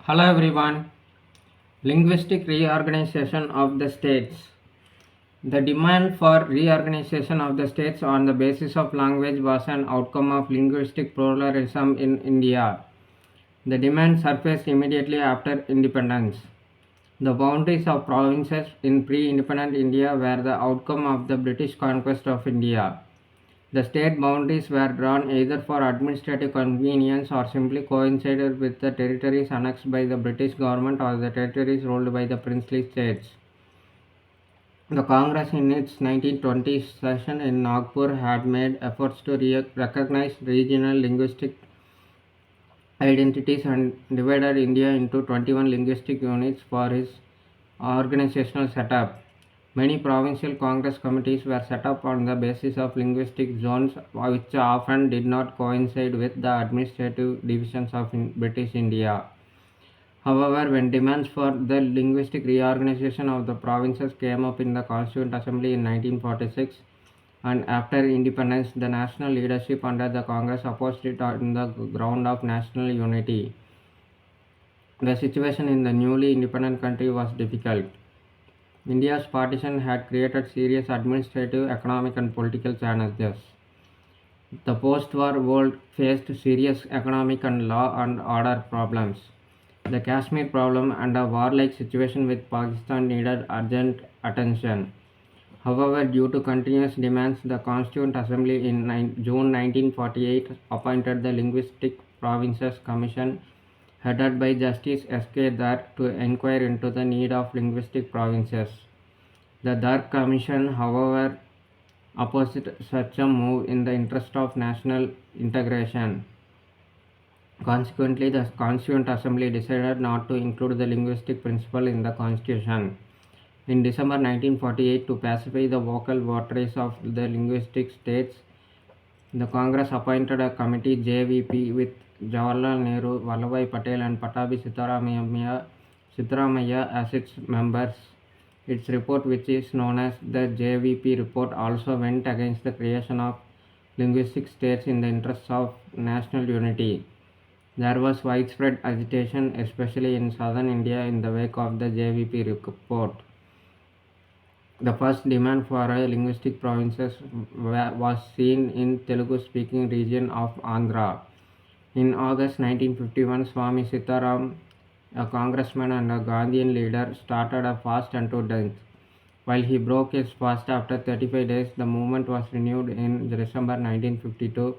Hello everyone. Linguistic reorganization of the states. The demand for reorganization of the states on the basis of language was an outcome of linguistic pluralism in India. The demand surfaced immediately after independence. The boundaries of provinces in pre independent India were the outcome of the British conquest of India. The state boundaries were drawn either for administrative convenience or simply coincided with the territories annexed by the British government or the territories ruled by the princely states. The Congress in its 1920 session in Nagpur had made efforts to recognize regional linguistic identities and divided India into 21 linguistic units for its organizational setup. Many provincial Congress committees were set up on the basis of linguistic zones, which often did not coincide with the administrative divisions of British India. However, when demands for the linguistic reorganization of the provinces came up in the Constituent Assembly in 1946, and after independence, the national leadership under the Congress opposed it on the ground of national unity. The situation in the newly independent country was difficult. India's partition had created serious administrative, economic, and political challenges. The post war world faced serious economic and law and order problems. The Kashmir problem and a warlike situation with Pakistan needed urgent attention. However, due to continuous demands, the Constituent Assembly in June 1948 appointed the Linguistic Provinces Commission headed by Justice S.K. Dar to inquire into the need of linguistic provinces. The Dar Commission, however, opposed such a move in the interest of national integration. Consequently, the Constituent Assembly decided not to include the linguistic principle in the Constitution. In December 1948, to pacify the vocal votaries of the linguistic states, the Congress appointed a committee JVP with Jawaharlal Nehru, Vallabhbhai Patel, and Patabi Sitaramayya as its members. Its report, which is known as the JVP report, also went against the creation of linguistic states in the interests of national unity. There was widespread agitation, especially in southern India, in the wake of the JVP report. The first demand for a linguistic provinces was seen in Telugu-speaking region of Andhra. In August 1951, Swami Sitaram, a congressman and a Gandhian leader, started a fast unto death. While he broke his fast after 35 days, the movement was renewed in December 1952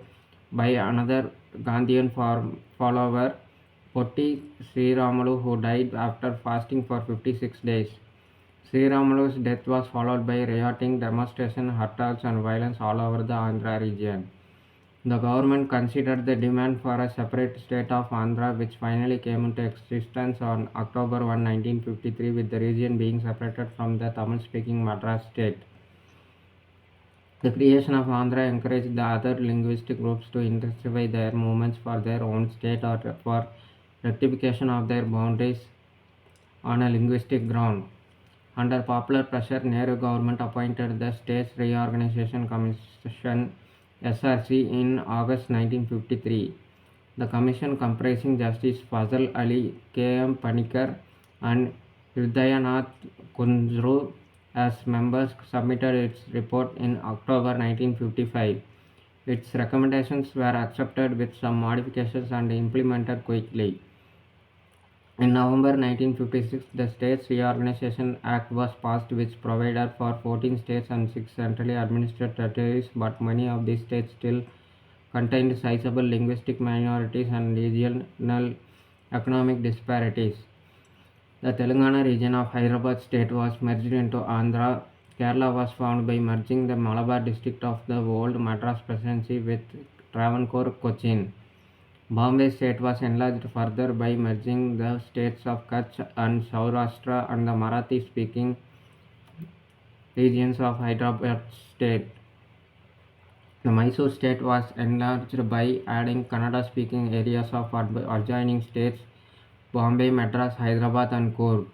by another Gandhian follower, Potti Sriramalu, who died after fasting for 56 days. Sriramalu's death was followed by rioting, demonstrations, hartals, and violence all over the Andhra region. The government considered the demand for a separate state of Andhra, which finally came into existence on October 1, 1953, with the region being separated from the Tamil-speaking Madras state. The creation of Andhra encouraged the other linguistic groups to intensify their movements for their own state or for rectification of their boundaries on a linguistic ground. Under popular pressure, Nehru government appointed the States Reorganisation Commission (SRC) in August 1953. The commission, comprising Justice Fazal Ali, K.M. Panikar, and Hridayanath Kunjru as members, submitted its report in October 1955. Its recommendations were accepted with some modifications and implemented quickly. In November 1956, the States Reorganization Act was passed, which provided for 14 states and 6 centrally administered territories, but many of these states still contained sizable linguistic minorities and regional economic disparities. The Telangana region of Hyderabad state was merged into Andhra. Kerala was formed by merging the Malabar district of the old Madras presidency with Travancore, Cochin. Bombay state was enlarged further by merging the states of Kutch and Saurashtra and the Marathi-speaking regions of Hyderabad state. The Mysore state was enlarged by adding Kannada-speaking areas of adjoining states Bombay, Madras, Hyderabad, and Coorg.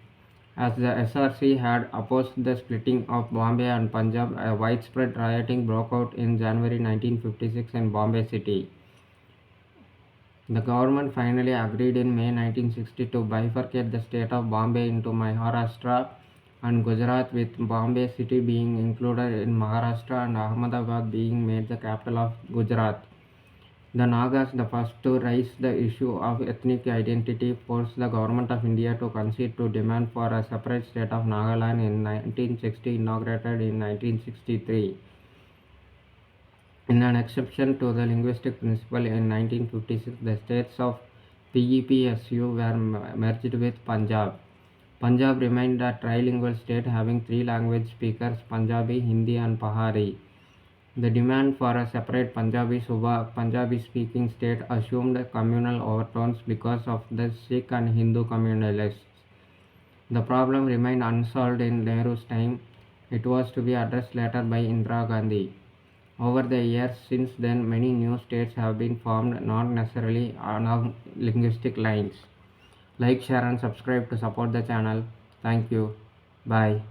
As the SRC had opposed the splitting of Bombay and Punjab, a widespread rioting broke out in January 1956 in Bombay city. The government finally agreed in May 1960 to bifurcate the state of Bombay into Maharashtra and Gujarat, with Bombay city being included in Maharashtra and Ahmedabad being made the capital of Gujarat. The Nagas, the first to raise the issue of ethnic identity, forced the government of India to concede to demand for a separate state of Nagaland in 1960, inaugurated in 1963. In an exception to the linguistic principle, in 1956, the states of PEPSU were merged with Punjab. Punjab remained a trilingual state having three language speakers, Punjabi, Hindi and Pahari. The demand for a separate Punjabi Suba Punjabi speaking state assumed communal overtones because of the Sikh and Hindu communalists. The problem remained unsolved in Nehru's time. It was to be addressed later by Indira Gandhi. Over the years since then, many new states have been formed, not necessarily along linguistic lines. Like, share and subscribe to support the channel. Thank you. Bye.